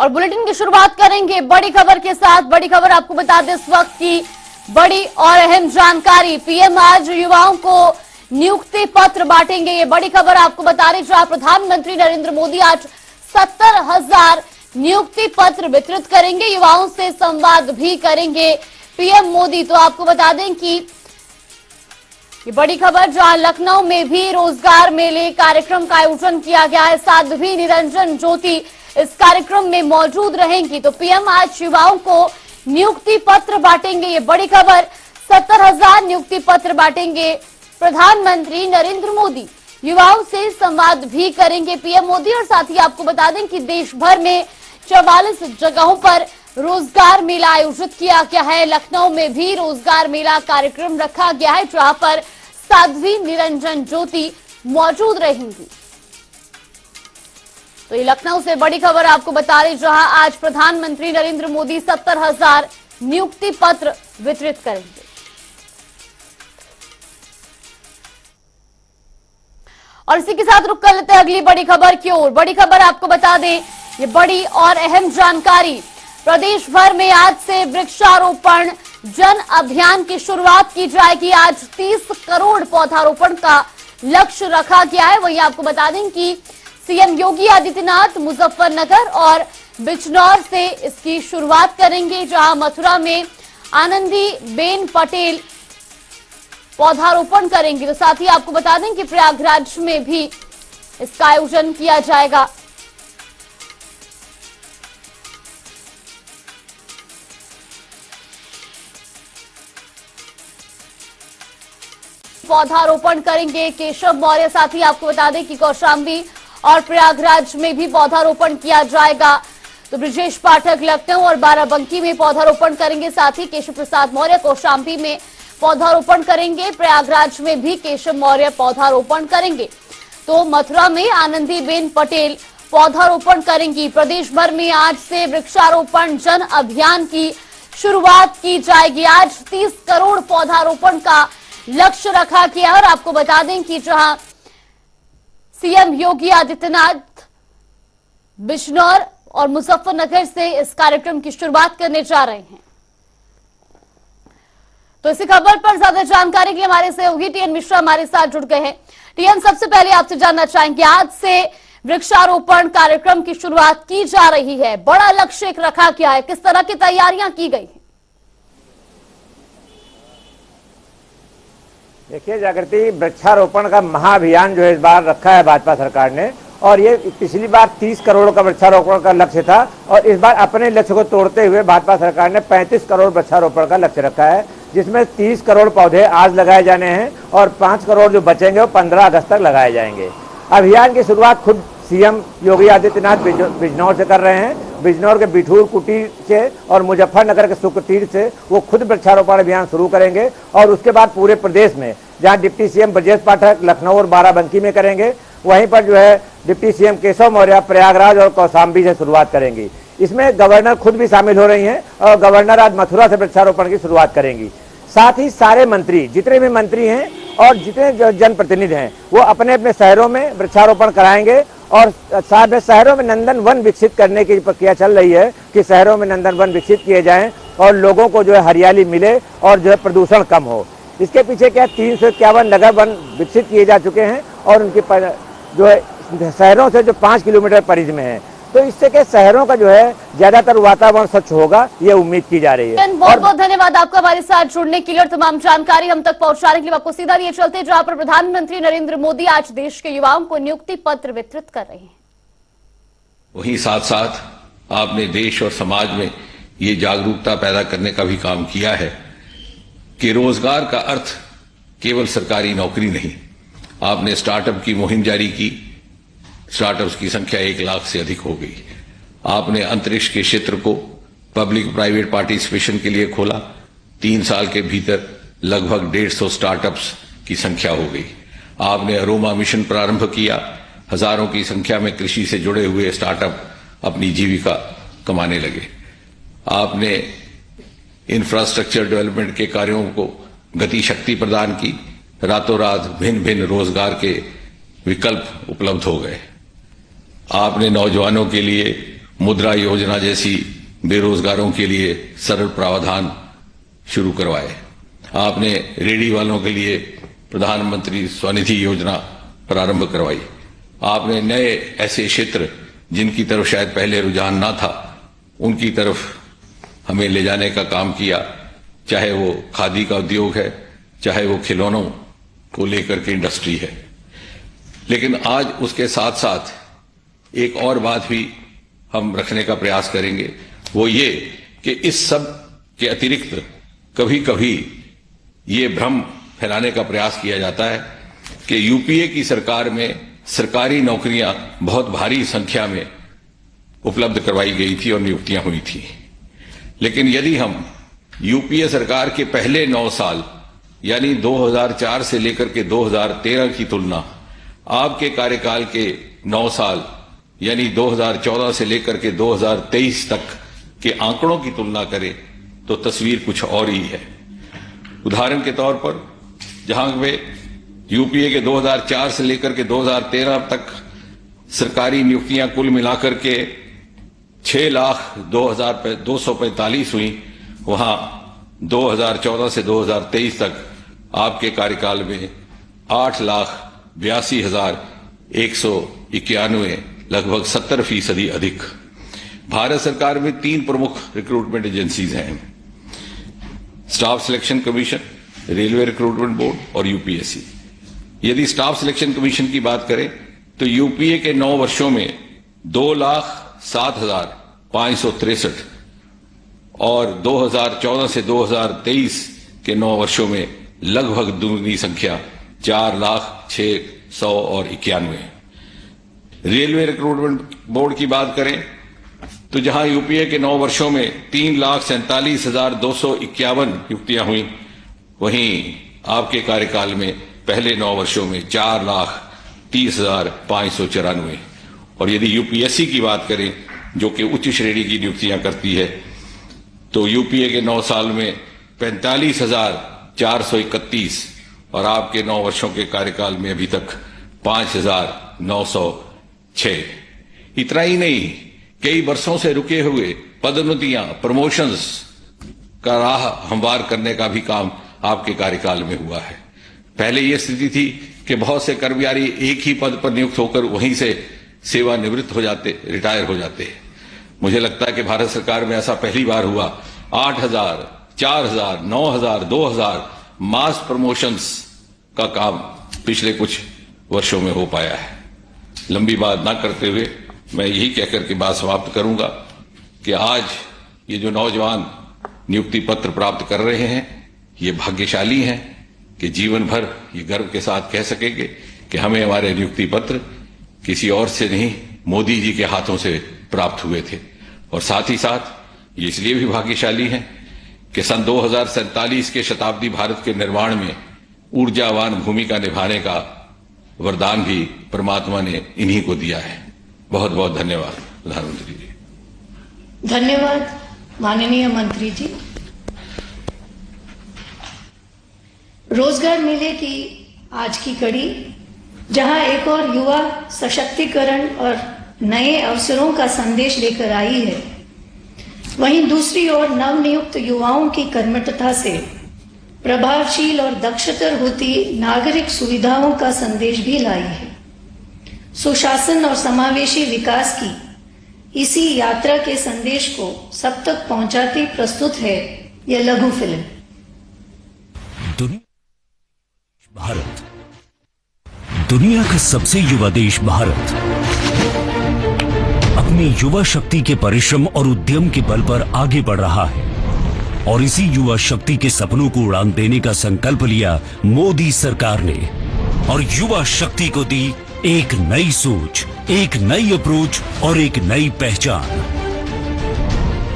और बुलेटिन की शुरुआत करेंगे बड़ी खबर के साथ। बड़ी खबर आपको बता दें इस वक्त की बड़ी और अहम जानकारी, पीएम आज युवाओं को नियुक्ति पत्र बांटेंगे। ये बड़ी खबर आपको बता रही, जहां प्रधानमंत्री नरेंद्र मोदी आज 70,000 नियुक्ति पत्र वितरित करेंगे, युवाओं से संवाद भी करेंगे पीएम मोदी। तो आपको बता दें कि ये बड़ी खबर, जहां लखनऊ में भी रोजगार मेले कार्यक्रम का आयोजन किया गया है, साध्वी निरंजन ज्योति इस कार्यक्रम में मौजूद रहेंगी। तो पीएम आज युवाओं को नियुक्ति पत्र बांटेंगे। ये बड़ी खबर, 70,000 नियुक्ति पत्र बांटेंगे प्रधानमंत्री नरेंद्र मोदी, युवाओं से संवाद भी करेंगे पीएम मोदी। और साथ ही आपको बता दें कि देश भर में 44 जगहों पर रोजगार मेला आयोजित किया गया है। लखनऊ में भी रोजगार मेला कार्यक्रम रखा गया है, जहां पर साध्वी निरंजन ज्योति मौजूद रहेंगी। तो ये लखनऊ से बड़ी खबर आपको बता रही, जहां आज प्रधानमंत्री नरेंद्र मोदी 70,000 नियुक्ति पत्र वितरित करेंगे। और इसी के साथ रुक कर लेते हैं अगली बड़ी खबर की ओर। बड़ी खबर आपको बता दें, ये बड़ी और अहम जानकारी, प्रदेश भर में आज से वृक्षारोपण जन अभियान की शुरुआत की जाएगी। आज 30 करोड़ पौधारोपण का लक्ष्य रखा गया है। वहीं आपको बता दें कि सीएम योगी आदित्यनाथ मुजफ्फरनगर और बिजनौर से इसकी शुरुआत करेंगे, जहां मथुरा में आनंदी बेन पटेल पौधारोपण करेंगी। तो साथ ही आपको बता दें कि प्रयागराज में भी इसका आयोजन किया जाएगा। पौधारोपण करेंगे केशव मौर्य। साथ ही आपको बता दें कि कौशाम्बी और प्रयागराज में भी पौधारोपण किया जाएगा। तो ब्रजेश पाठक लखनऊ और बाराबंकी में पौधारोपण करेंगे। साथ ही केशव प्रसाद मौर्य कौशाम्बी में पौधारोपण करेंगे, प्रयागराज में भी केशव मौर्य पौधारोपण करेंगे। तो मथुरा में आनंदीबेन पटेल पौधारोपण करेंगी। प्रदेश भर में आज से वृक्षारोपण जन अभियान की शुरुआत की जाएगी। आज 30 करोड़ पौधारोपण का लक्ष्य रखा गया। और आपको बता दें कि जहां सीएम योगी आदित्यनाथ बिजनौर और मुजफ्फरनगर से इस कार्यक्रम की शुरुआत करने जा रहे हैं। तो इसी खबर पर ज्यादा जानकारी के लिए हमारे सहयोगी टीएन मिश्रा हमारे साथ जुड़ गए हैं। टीएन, सबसे पहले आपसे जानना चाहेंगे, आज से वृक्षारोपण कार्यक्रम की शुरुआत की जा रही है, बड़ा लक्ष्य रखा गया है, किस तरह की तैयारियां की गई हैं? देखिए जागृति, वृक्षारोपण का महाअभियान जो है इस बार रखा है भाजपा सरकार ने, और ये पिछली बार 30 करोड़ का वृक्षारोपण का लक्ष्य था, और इस बार अपने लक्ष्य को तोड़ते हुए भाजपा सरकार ने 35 करोड़ वृक्षारोपण का लक्ष्य रखा है, जिसमें 30 करोड़ पौधे आज लगाए जाने हैं और 5 करोड़ जो बचेंगे वो 15 अगस्त तक लगाए जाएंगे। अभियान की शुरुआत खुद सीएम योगी आदित्यनाथ बिजनौर से कर रहे हैं। बिजनौर के बिठूर कुटीर से और मुजफ्फरनगर के सुकतीर से वो खुद वृक्षारोपण अभियान शुरू करेंगे, और उसके बाद पूरे प्रदेश में, जहां डिप्टी सीएम ब्रजेश पाठक लखनऊ और बाराबंकी में करेंगे, वहीं पर जो है डिप्टी सीएम केशव मौर्य प्रयागराज और कौशाम्बी से शुरुआत करेंगी। इसमें गवर्नर खुद भी शामिल हो रही हैं, और गवर्नर आज मथुरा से वृक्षारोपण की शुरुआत करेंगी। साथ ही सारे मंत्री, जितने भी मंत्री हैं और जितने जनप्रतिनिधि हैं, वो अपने अपने शहरों में वृक्षारोपण कराएंगे। और साथ में शहरों में नंदन वन विकसित करने की प्रक्रिया चल रही है कि शहरों में नंदन वन विकसित किए जाएं और लोगों को जो है हरियाली मिले और जो है प्रदूषण कम हो। इसके पीछे क्या 351 नगर वन विकसित किए जा चुके हैं, और उनकी जो है शहरों से जो 5 किलोमीटर परिधि में है। तो इससे के शहरों का जो है ज्यादातर वातावरण स्वच्छ होगा, ये उम्मीद की जा रही है। बहुत बहुत धन्यवाद आपका हमारे साथ जुड़ने के लिए और तमाम जानकारी हम तक पहुंचाने के लिए। आपको सीधा लिए चलते, जहां पर प्रधानमंत्री नरेंद्र मोदी आज देश के युवाओं को नियुक्ति पत्र वितरित कर रहे हैं। वहीं साथ साथ आपने देश और समाज में ये जागरूकता पैदा करने का भी काम किया है कि रोजगार का अर्थ केवल सरकारी नौकरी नहीं। आपने स्टार्टअप की मुहिम जारी की, स्टार्टअप्स की संख्या 1 लाख से अधिक हो गई। आपने अंतरिक्ष के क्षेत्र को पब्लिक प्राइवेट पार्टिसिपेशन के लिए खोला, 3 साल के भीतर लगभग 150 स्टार्टअप्स की संख्या हो गई। आपने अरोमा मिशन प्रारंभ किया, हजारों की संख्या में कृषि से जुड़े हुए स्टार्टअप अपनी जीविका कमाने लगे। आपने इंफ्रास्ट्रक्चर डेवलपमेंट के कार्यों को गति शक्ति प्रदान की, रातों रात भिन्न भिन्न रोजगार के विकल्प उपलब्ध हो गए। आपने नौजवानों के लिए मुद्रा योजना जैसी बेरोजगारों के लिए सरल प्रावधान शुरू करवाए। आपने रेहड़ी वालों के लिए प्रधानमंत्री स्वनिधि योजना प्रारंभ करवाई। आपने नए ऐसे क्षेत्र जिनकी तरफ शायद पहले रुझान ना था, उनकी तरफ हमें ले जाने का काम किया, चाहे वो खादी का उद्योग है, चाहे वो खिलौनों को लेकर के इंडस्ट्री है। लेकिन आज उसके साथ साथ एक और बात भी हम रखने का प्रयास करेंगे, वो ये कि इस सब के अतिरिक्त कभी कभी ये भ्रम फैलाने का प्रयास किया जाता है कि यूपीए की सरकार में सरकारी नौकरियां बहुत भारी संख्या में उपलब्ध करवाई गई थी और नियुक्तियां हुई थी। लेकिन यदि हम यूपीए सरकार के पहले 9 साल यानी 2004 से लेकर के 2013 की तुलना आपके कार्यकाल के 9 साल यानी 2014 से लेकर के 2023 तक के आंकड़ों की तुलना करें तो तस्वीर कुछ और ही है। उदाहरण के तौर पर जहां वे यूपीए के 2004 से लेकर के 2013 तक सरकारी नियुक्तियां कुल मिलाकर के 6,02,245 हुई, वहां 2014 से 2023 तक आपके कार्यकाल में 8,82,191, लगभग 70% अधिक। भारत सरकार में 3 प्रमुख रिक्रूटमेंट एजेंसीज हैं, staff selection commission, railway recruitment board और यूपीएससी। यदि स्टाफ सिलेक्शन कमीशन की बात करें तो यूपीए के 9 वर्षों में 2,07,563 और 2014 से 2023 के 9 वर्षों में लगभग दुगनी संख्या 4,06,191। रेलवे रिक्रूटमेंट बोर्ड की बात करें तो जहां यूपीए के 9 वर्षों में 3,47,251 नियुक्तियां हुई, वहीं आपके कार्यकाल में पहले 9 वर्षों में 4,30,594। और यदि यूपीएससी की बात करें जो कि उच्च श्रेणी की नियुक्तियां करती है, तो यूपीए के 9 साल में 45,431 और आपके 9 वर्षों के कार्यकाल में अभी तक 5,906। इतना ही नहीं, कई वर्षों से रुके हुए पदोन्नतियां, प्रमोशंस का राह हमवार करने का भी काम आपके कार्यकाल में हुआ है। पहले यह स्थिति थी कि बहुत से कर्मचारी एक ही पद पर नियुक्त होकर वहीं से सेवानिवृत्त हो जाते, रिटायर हो जाते। मुझे लगता है कि भारत सरकार में ऐसा पहली बार हुआ। 8,000, 4,000, 9,000, 2,000 मास प्रमोशंस का काम पिछले कुछ वर्षों में हो पाया है। लंबी बात ना करते हुए मैं यही कहकर के बात समाप्त करूंगा कि आज ये जो नौजवान नियुक्ति पत्र प्राप्त कर रहे हैं, ये भाग्यशाली हैं कि जीवन भर ये गर्व के साथ कह सकेंगे कि हमें हमारे नियुक्ति पत्र किसी और से नहीं, मोदी जी के हाथों से प्राप्त हुए थे। और साथ ही साथ ये इसलिए भी भाग्यशाली हैं कि सन 2047 के शताब्दी भारत के निर्माण में ऊर्जावान भूमिका निभाने का वरदान भी परमात्मा ने इन्हीं को दिया है। बहुत बहुत धन्यवाद प्रधानमंत्री जी। धन्यवाद माननीय मंत्री जी। रोजगार मेले की आज की कड़ी, जहां एक और युवा सशक्तिकरण और नए अवसरों का संदेश लेकर आई है, वहीं दूसरी ओर नवनियुक्त युवाओं की कर्मठता से प्रभावशील और दक्षतर होती नागरिक सुविधाओं का संदेश भी लाई है। सुशासन और समावेशी विकास की इसी यात्रा के संदेश को सब तक पहुंचाती प्रस्तुत है यह लघु फिल्म। भारत दुनिया का सबसे युवा देश भारत अपनी युवा शक्ति के परिश्रम और उद्यम के बल पर आगे बढ़ रहा है और इसी युवा शक्ति के सपनों को उड़ान देने का संकल्प लिया मोदी सरकार ने और युवा शक्ति को दी एक नई सोच, एक नई अप्रोच और एक नई पहचान।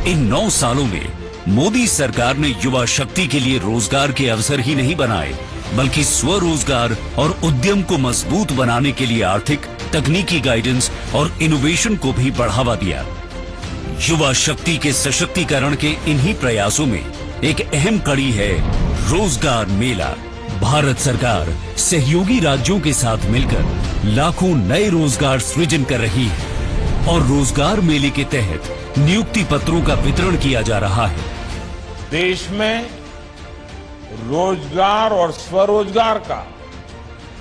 इन 9 सालों में मोदी सरकार ने युवा शक्ति के लिए रोजगार के अवसर ही नहीं बनाए, बल्कि स्वरोजगार और उद्यम को मजबूत बनाने के लिए आर्थिक, तकनीकी गाइडेंस और इनोवेशन को भी बढ़ावा दिया। युवा शक्ति के सशक्तिकरण के इन्हीं प्रयासों में एक अहम कड़ी है रोजगार मेला। भारत सरकार सहयोगी राज्यों के साथ मिलकर लाखों नए रोजगार सृजन कर रही है और रोजगार मेले के तहत नियुक्ति पत्रों का वितरण किया जा रहा है। देश में रोजगार और स्वरोजगार का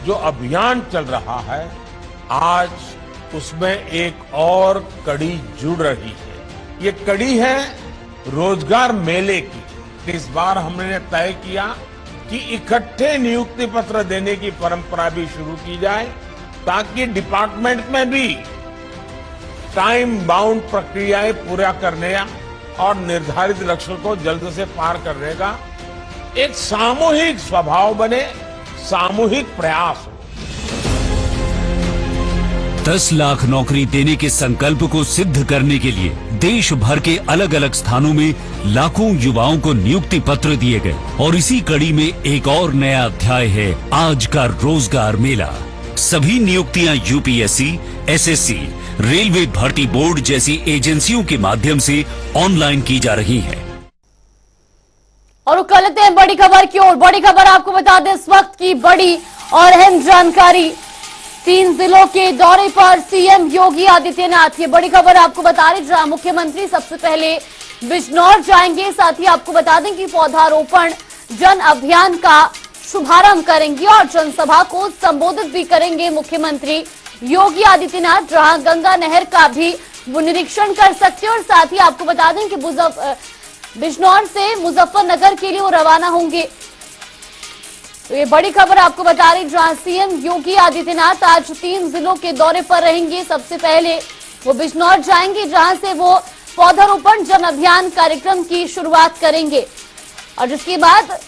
जो अभियान चल रहा है, आज उसमें एक और कड़ी जुड़ रही है। ये कड़ी है रोजगार मेले की। इस बार हमने तय किया कि इकट्ठे नियुक्ति पत्र देने की परंपरा भी शुरू की जाए, ताकि डिपार्टमेंट में भी टाइम बाउंड प्रक्रियाएं पूरा करने और निर्धारित लक्ष्य को जल्द से पार करने का एक सामूहिक स्वभाव बने, सामूहिक प्रयास हो। 10 लाख नौकरी देने के संकल्प को सिद्ध करने के लिए देश भर के अलग अलग स्थानों में लाखों युवाओं को नियुक्ति पत्र दिए गए और इसी कड़ी में एक और नया अध्याय है आज का रोजगार मेला। सभी नियुक्तियां यूपीएससी, एसएससी, रेलवे भर्ती बोर्ड जैसी एजेंसियों के माध्यम से ऑनलाइन की जा रही हैं। और कल लेते हैं बड़ी खबर की ओर। बड़ी खबर आपको बता दें इस वक्त की बड़ी और अहम जानकारी। 3 जिलों के दौरे पर सीएम योगी आदित्यनाथ। ये बड़ी खबर आपको बता रही, जहां मुख्यमंत्री सबसे पहले बिजनौर जाएंगे। साथ ही आपको बता दें कि पौधारोपण जन अभियान का शुभारंभ करेंगे और जनसभा को संबोधित भी करेंगे मुख्यमंत्री योगी आदित्यनाथ, जहां गंगा नहर का भी वो निरीक्षण कर सकते हैं। और साथ ही आपको बता दें कि बिजनौर से मुजफ्फरनगर के लिए वो रवाना होंगे। तो ये बड़ी खबर आपको बता रही, जहां सीएम योगी आदित्यनाथ आज 3 जिलों के दौरे पर रहेंगे। सबसे पहले वो बिजनौर जाएंगे, जहां से वो पौधारोपण जन अभियान कार्यक्रम की शुरुआत करेंगे और जिसके बाद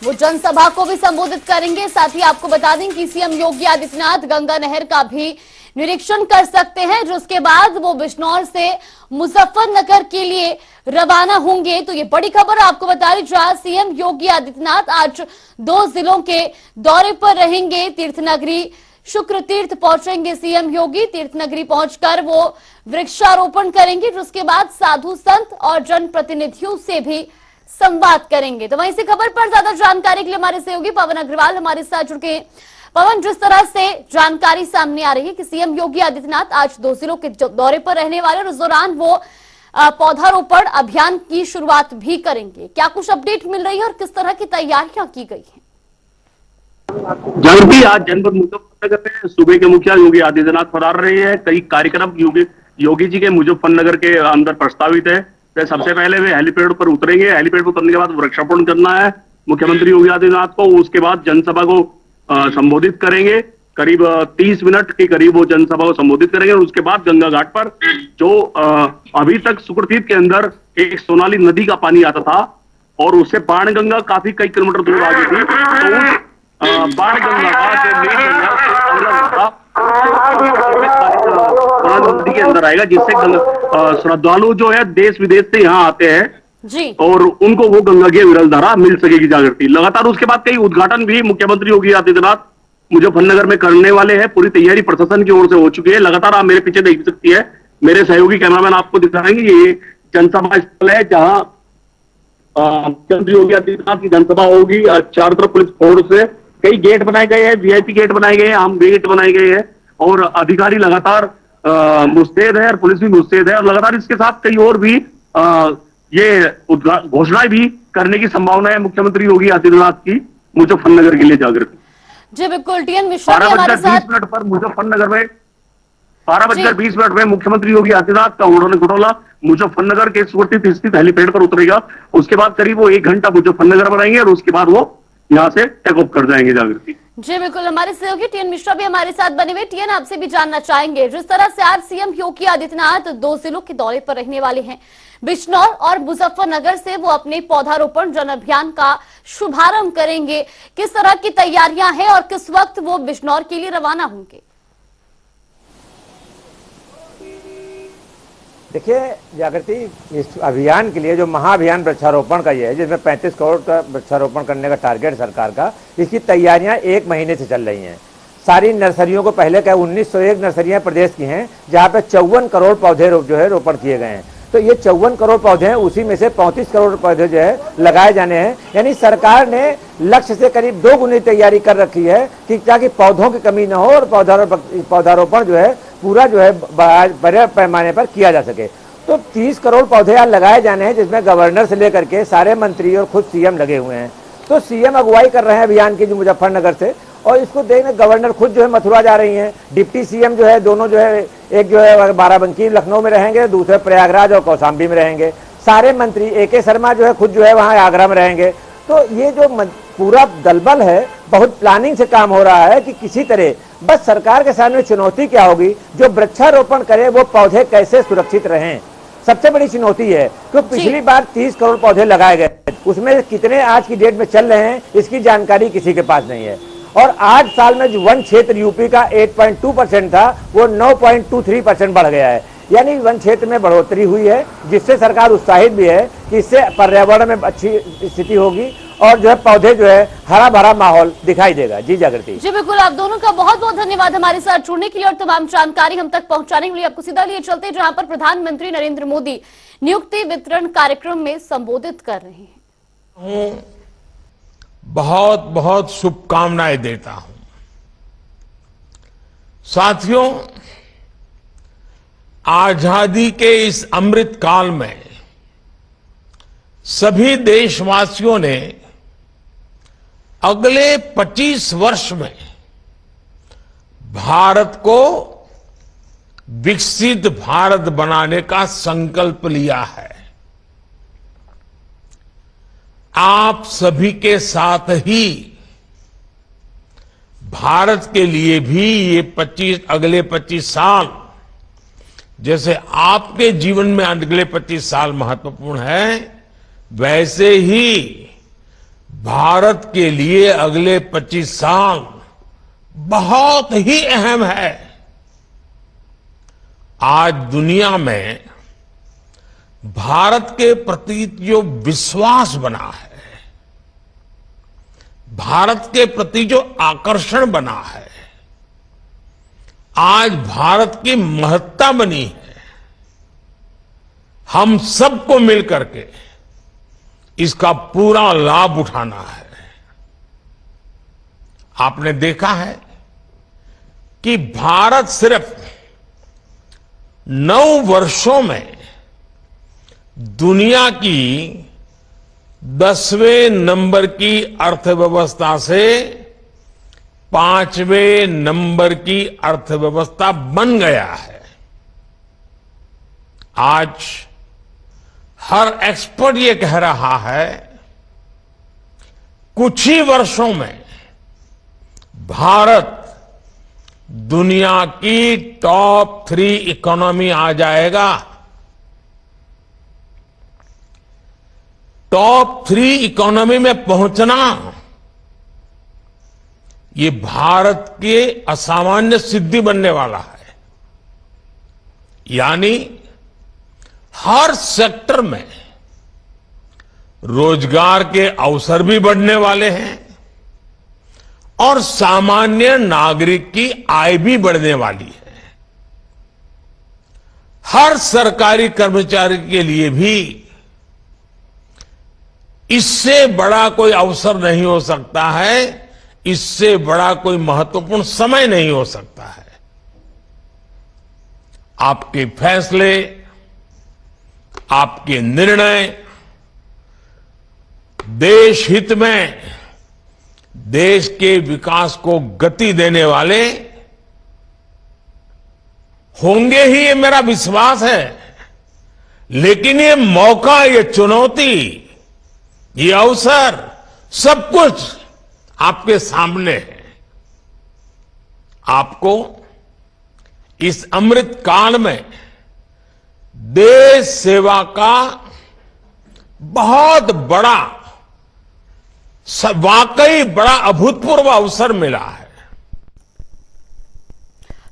वो जनसभा को भी संबोधित करेंगे। साथ ही आपको बता दें कि सीएम योगी आदित्यनाथ गंगा नहर का भी निरीक्षण कर सकते हैं, जिसके बाद वो बिजनौर से मुजफ्फरनगर के लिए रवाना होंगे। तो ये बड़ी खबर आपको बता रही, जहां सीएम योगी आदित्यनाथ आज 2 जिलों के दौरे पर रहेंगे। तीर्थनगरी शुक्र तीर्थ पहुंचेंगे सीएम योगी। तीर्थनगरी पहुंचकर वो वृक्षारोपण करेंगे, जिसके बाद साधु संत और जनप्रतिनिधियों से भी संवाद करेंगे। तो वहीं इसी खबर पर ज्यादा जानकारी के लिए हमारे सहयोगी पवन अग्रवाल हमारे साथ जुड़ गए। पवन, जिस तरह से जानकारी सामने आ रही है कि सीएम योगी आदित्यनाथ आज 2 जिलों के दौरे पर रहने वाले और इस दौरान वो पौधारोपण अभियान की शुरुआत भी करेंगे, क्या कुछ अपडेट मिल रही है और किस तरह की तैयारियां की गई हैं? जागृति, आज जनपद मुजफ्फरनगर में सूबे के मुखिया योगी आदित्यनाथ पधार रहे हैं। कई कार्यक्रम योगी जी के मुजफ्फरनगर के अंदर प्रस्तावित है। तो सबसे पहले वे हेलीपैड पर उतरेंगे। हेलीपैड पर उतरने के बाद वृक्षारोपण करना है मुख्यमंत्री योगी आदित्यनाथ को। उसके बाद जनसभा को संबोधित करेंगे। करीब 30 मिनट के करीब वो जनसभा को संबोधित करेंगे और उसके बाद गंगा घाट पर जो अभी तक शुक्रतीर्थ के अंदर एक सोनाली नदी का पानी आता था और उससे बाणगंगा काफी कई किलोमीटर दूर आ गई थी, तो उस बाणगंगा का जो मेन गंगा नदी के अंदर आएगा, जिससे श्रद्धालु जो है देश विदेश से यहाँ आते हैं जी, और उनको वो गंगा की विरल धारा मिल सकेगी। जागृति, लगातार उसके बाद कई उद्घाटन भी मुख्यमंत्री योगी आदित्यनाथ मुजफ्फरनगर में करने वाले हैं। पूरी तैयारी प्रशासन की ओर से हो चुकी है। लगातार आप मेरे पीछे देख सकती है, मेरे सहयोगी कैमरामैन आपको दिखाएंगे। ये जनसभा स्थल है जहां मुख्यमंत्री योगी आदित्यनाथ की जनसभा होगी। चारों तरफ पुलिस फोर्स से कई गेट बनाए गए हैं, वीआईपी गेट बनाए गए हैं, आम गेट बनाए गए हैं और अधिकारी लगातार मुस्तैद है और पुलिस भी मुस्तैद है। और लगातार इसके साथ कई और भी ये घोषणाएं भी करने की संभावना है मुख्यमंत्री योगी आदित्यनाथ की मुजफ्फरनगर के लिए। जागृति जी बिल्कुल, टीएन मिश्रा हमारे साथ 12:20 मिनट पर मुजफ्फरनगर में 12:20 में मुख्यमंत्री योगी आदित्यनाथ का उड़ान घोटाला मुजफ्फरनगर के सुरक्षित स्थित हेलीपैड पर उतरेगा। उसके बाद करीब वो 1 घंटा मुजफ्फरनगर में रहेंगे और उसके बाद वो यहाँ से टेक ऑफ कर जाएंगे। जागृति जी बिल्कुल, हमारे सहयोगी टीएन मिश्रा भी हमारे साथ बने हुए। टीएन, आपसे भी जानना चाहेंगे, जिस तरह से आज सीएम योगी आदित्यनाथ 2 जिलों के दौरे पर रहने वाले हैं, बिजनौर और मुजफ्फरनगर से वो अपने पौधारोपण जन अभियान का शुभारंभ करेंगे। किस तरह की तैयारियां हैं और किस वक्त वो बिजनौर के लिए रवाना होंगे? देखिए जागृति, इस अभियान के लिए जो महाअभियान वृक्षारोपण का ये है, जिसमें 35 करोड़ का वृक्षारोपण करने का टारगेट सरकार का, इसकी तैयारियां 1 महीने से चल रही हैं। सारी नर्सरियों को पहले क्या 1901 नर्सरियां प्रदेश की हैं, जहां पे 54 करोड़ पौधे जो है रोपण किए गए हैं। तो ये 54 करोड़ पौधे हैं, उसी में से 35 करोड़ पौधे जो है लगाए जाने हैं। यानी सरकार ने लक्ष्य से करीब 2 गुनी तैयारी कर रखी है कि ताकि पौधों की कमी न हो और पौधारोपण जो है पूरा जो है बड़े पैमाने पर किया जा सके। तो 30 करोड़ पौधे आज लगाए जाने हैं, जिसमें गवर्नर से लेकर के सारे मंत्री और खुद सीएम लगे हुए हैं। तो सीएम अगुवाई कर रहे हैं अभियान की, जो मुजफ्फरनगर से, और इसको देखने गवर्नर खुद जो है मथुरा जा रही हैं, डिप्टी सीएम जो है दोनों जो है, एक जो है बाराबंकी लखनऊ में रहेंगे, दूसरे प्रयागराज और कौशाम्बी में रहेंगे। सारे मंत्री AK शर्मा जो है खुद जो है वहाँ आगरा में रहेंगे। तो ये जो पूरा दलबल है, बहुत प्लानिंग से काम हो रहा है कि किसी तरह बस सरकार के सामने चुनौती क्या होगी, जो वृक्षारोपण करे वो पौधे कैसे सुरक्षित रहें, सबसे बड़ी चुनौती है। क्योंकि पिछली बार 30 करोड़ पौधे लगाए गए, उसमें कितने आज की डेट में चल रहे हैं इसकी जानकारी किसी के पास नहीं है। और 8 साल में जो वन क्षेत्र यूपी का 8.2% था वो 9.23% बढ़ गया है। यानी वन क्षेत्र में बढ़ोतरी हुई है, जिससे सरकार उत्साहित भी है कि इससे पर्यावरण में अच्छी स्थिति होगी और जो है पौधे जो है हरा भरा माहौल दिखाई देगा। जी जागृति। जी बिल्कुल, आप दोनों का बहुत बहुत धन्यवाद हमारे साथ जुड़ने के लिए और तमाम जानकारी हम तक पहुंचाने के लिए। आपको सीधा लिए चलते जहां पर प्रधानमंत्री नरेंद्र मोदी नियुक्ति वितरण कार्यक्रम में संबोधित कर रहे हैं। बहुत बहुत शुभकामनाएं देता हूं। साथियों, आजादी के इस अमृत काल में सभी देशवासियों ने अगले 25 वर्ष में भारत को विकसित भारत बनाने का संकल्प लिया है। आप सभी के साथ ही भारत के लिए भी ये अगले 25 साल, जैसे आपके जीवन में अगले 25 साल महत्वपूर्ण है, वैसे ही भारत के लिए अगले 25 साल बहुत ही अहम है। आज दुनिया में भारत के प्रति जो विश्वास बना है, भारत के प्रति जो आकर्षण बना है, आज भारत की महत्ता बनी है। हम सबको मिलकर के इसका पूरा लाभ उठाना है। आपने देखा है कि भारत सिर्फ 9 वर्षों में दुनिया की 10वें नंबर की अर्थव्यवस्था से 5वें नंबर की अर्थव्यवस्था बन गया है। आज हर एक्सपर्ट ये कह रहा है, कुछ ही वर्षों में भारत दुनिया की टॉप 3 इकोनॉमी आ जाएगा। टॉप 3 इकोनॉमी में पहुंचना ये भारत के असामान्य सिद्धि बनने वाला है। यानी हर सेक्टर में रोजगार के अवसर भी बढ़ने वाले हैं और सामान्य नागरिक की आय भी बढ़ने वाली है। हर सरकारी कर्मचारी के लिए भी इससे बड़ा कोई अवसर नहीं हो सकता है, इससे बड़ा कोई महत्वपूर्ण समय नहीं हो सकता है। आपके फैसले, आपके निर्णय देश हित में, देश के विकास को गति देने वाले होंगे ही, ये मेरा विश्वास है। लेकिन ये मौका, ये चुनौती, ये अवसर, सब कुछ आपके सामने है। आपको इस अमृत काल में देश सेवा का बहुत बड़ा, वाकई बड़ा अभूतपूर्व अवसर मिला है।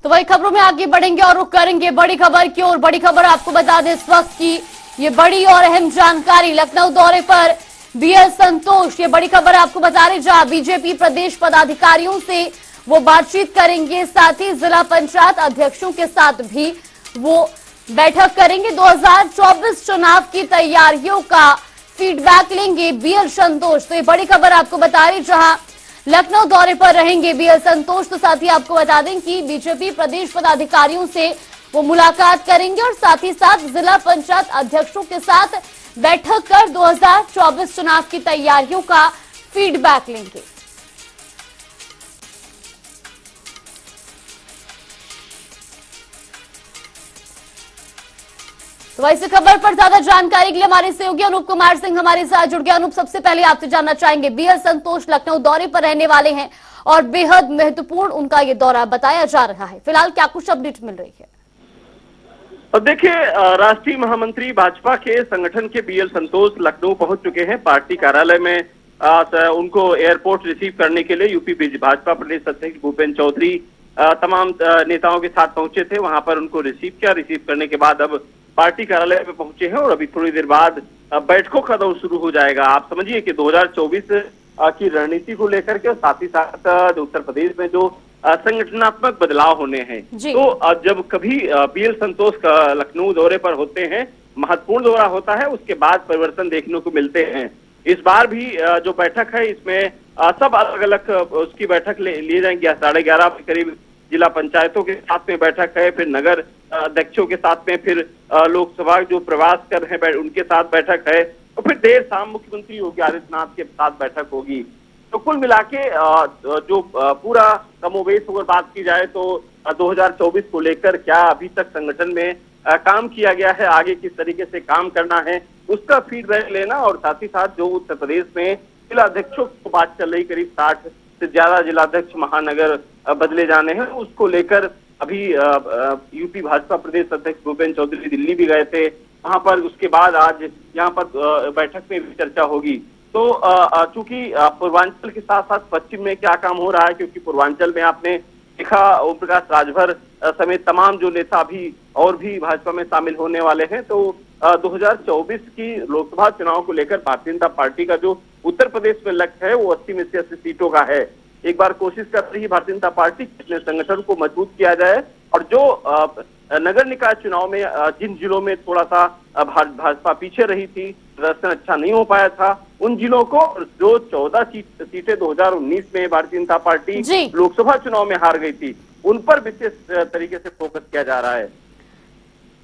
तो वही खबरों में आगे बढ़ेंगे और रुख करेंगे बड़ी खबर की ओर। बड़ी खबर आपको बता दें इस वक्त की ये बड़ी और अहम जानकारी, लखनऊ दौरे पर BL संतोष, ये बड़ी खबर आपको बता रहे, जहां बीजेपी प्रदेश पदाधिकारियों से वो बातचीत करेंगे, साथ ही जिला पंचायत अध्यक्षों के साथ भी वो बैठक करेंगे। 2024 चुनाव की तैयारियों का फीडबैक लेंगे बीएल संतोष। तो ये बड़ी खबर आपको बता रही, जहां लखनऊ दौरे पर रहेंगे बीएल संतोष। तो साथ ही आपको बता दें कि बीजेपी प्रदेश पदाधिकारियों से वो मुलाकात करेंगे और साथ ही साथ जिला पंचायत अध्यक्षों के साथ बैठक कर 2024 चुनाव की तैयारियों का फीडबैक लेंगे। तो इस खबर पर ज्यादा जानकारी के लिए हमारे सहयोगी अनूप कुमार सिंह हमारे साथ जुड़ गए। अनूप, सबसे पहले आपसे जानना चाहेंगे, बीएल संतोष लखनऊ दौरे पर रहने वाले हैं और बेहद महत्वपूर्ण उनका ये दौरा बताया जा रहा है। फिलहाल क्या कुछ अपडेट मिल रही है? देखिए, राष्ट्रीय महामंत्री भाजपा के संगठन के बीएल संतोष लखनऊ पहुंच चुके हैं। पार्टी कार्यालय में उनको एयरपोर्ट रिसीव करने के लिए यूपी भाजपा प्रदेश अध्यक्ष भूपेन्द्र चौधरी तमाम नेताओं के साथ पहुंचे थे। वहां पर उनको रिसीव किया। रिसीव करने के बाद अब पार्टी कार्यालय में पहुंचे हैं और अभी थोड़ी देर बाद बैठकों का दौर शुरू हो जाएगा। आप समझिए कि 2024 की रणनीति को लेकर के और साथ ही साथ उत्तर प्रदेश में जो संगठनात्मक बदलाव होने हैं, तो जब कभी बीएल संतोष लखनऊ दौरे पर होते हैं, महत्वपूर्ण दौरा होता है, उसके बाद परिवर्तन देखने को मिलते हैं। इस बार भी जो बैठक है इसमें सब अलग अलग उसकी बैठक लिए जाएंगे। 11:30 के करीब जिला पंचायतों के साथ में बैठक है, फिर नगर अध्यक्षों के साथ में, फिर लोकसभा जो प्रवास कर रहे हैं उनके साथ बैठक है, और फिर देर शाम मुख्यमंत्री योगी आदित्यनाथ के साथ बैठक होगी। तो कुल मिला के जो पूरा कमोबेश अगर बात की जाए तो 2024 को लेकर क्या अभी तक संगठन में काम किया गया है, आगे किस तरीके से काम करना है, उसका फीडबैक लेना, और साथ ही साथ जो उत्तर प्रदेश में जिला अध्यक्षों को बात चल रही, करीब 60 से ज्यादा जिलाध्यक्ष महानगर बदले जाने हैं, उसको लेकर अभी यूपी भाजपा प्रदेश अध्यक्ष भूपेन्द्र चौधरी दिल्ली भी गए थे। वहां पर उसके बाद आज यहाँ पर बैठक में भी चर्चा होगी। तो चूंकि पूर्वांचल के साथ साथ पश्चिम में क्या काम हो रहा है, क्योंकि पूर्वांचल में आपने देखा ओम प्रकाश राजभर समेत तमाम जो नेता भी और भी भाजपा में शामिल होने वाले हैं। तो 2024 की लोकसभा चुनाव को लेकर भारतीय जनता पार्टी का जो उत्तर प्रदेश में लक्ष्य है वो 80 में से 80 सीटों का है। एक बार कोशिश कर रही है भारतीय जनता पार्टी अपने संगठन को मजबूत किया जाए, और जो नगर निकाय चुनाव में जिन जिलों में थोड़ा सा भाजपा पीछे रही थी, प्रदर्शन अच्छा नहीं हो पाया था, उन जिलों को, जो 14 सीटें 2019 में भारतीय जनता पार्टी लोकसभा चुनाव में हार गई थी, उन पर विशेष तरीके से फोकस किया जा रहा है।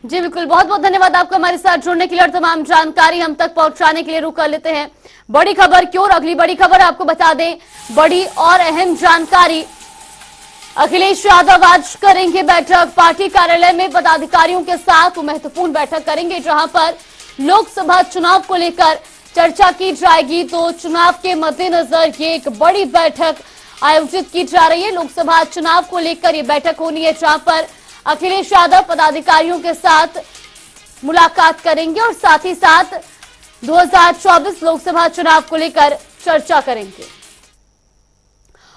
जी बिल्कुल, बहुत बहुत धन्यवाद आपका हमारे साथ जुड़ने के लिए और तमाम जानकारी हम तक पहुंचाने के लिए। रुक कर लेते हैं बड़ी खबर की ओर। अगली बड़ी खबर आपको बता दें, बड़ी और अहम जानकारी, अखिलेश यादव आज करेंगे बैठक पार्टी कार्यालय में पदाधिकारियों के साथ। वो महत्वपूर्ण बैठक करेंगे जहां पर लोकसभा चुनाव को लेकर चर्चा की जाएगी। तो चुनाव के मद्देनजर ये एक बड़ी बैठक आयोजित की जा रही है। लोकसभा चुनाव को लेकर ये बैठक होनी है जहां पर अखिलेश यादव पदाधिकारियों के साथ मुलाकात करेंगे और साथ ही साथ 2024 लोकसभा चुनाव को लेकर चर्चा करेंगे।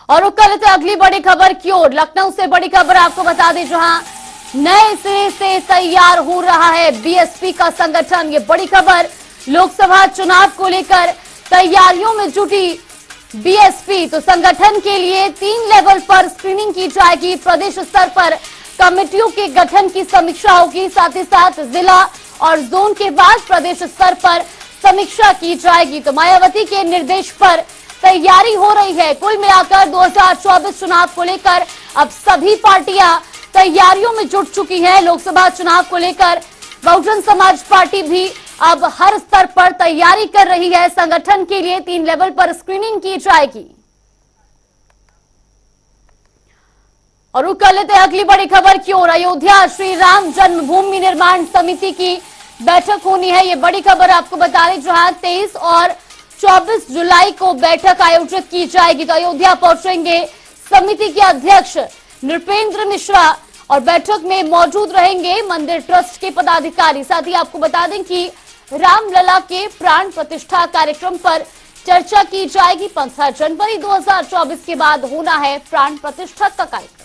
और रुक कर लेते अगली बड़ी खबर की ओर। लखनऊ से बड़ी खबर आपको बता दें, जहां नए सिरे से तैयार हो रहा है बीएसपी का संगठन। ये बड़ी खबर, लोकसभा चुनाव को लेकर तैयारियों में जुटी बीएसपी। तो संगठन के लिए 3 लेवल पर स्क्रीनिंग की जाएगी। प्रदेश स्तर पर कमेटियों के गठन की समीक्षा होगी, साथ ही साथ जिला और जोन के बाद प्रदेश स्तर पर समीक्षा की जाएगी। तो मायावती के निर्देश पर तैयारी हो रही है। कुल मिलाकर 2024 चुनाव को लेकर अब सभी पार्टियां तैयारियों में जुट चुकी हैं। लोकसभा चुनाव को लेकर बहुजन समाज पार्टी भी अब हर स्तर पर तैयारी कर रही है। संगठन के लिए 3 लेवल पर स्क्रीनिंग की जाएगी। और रुक कर लेते हैं अगली बड़ी खबर की ओर। अयोध्या श्री राम जन्मभूमि निर्माण समिति की बैठक होनी है। ये बड़ी खबर आपको बता रही, जहां 23 और 24 जुलाई को बैठक आयोजित की जाएगी। तो अयोध्या पहुंचेंगे समिति के अध्यक्ष नृपेंद्र मिश्रा और बैठक में मौजूद रहेंगे मंदिर ट्रस्ट के पदाधिकारी। साथ ही आपको बता दें कि रामलला के प्राण प्रतिष्ठा कार्यक्रम पर चर्चा की जाएगी। 15 जनवरी 2024 के बाद होना है प्राण प्रतिष्ठा का कार्यक्रम।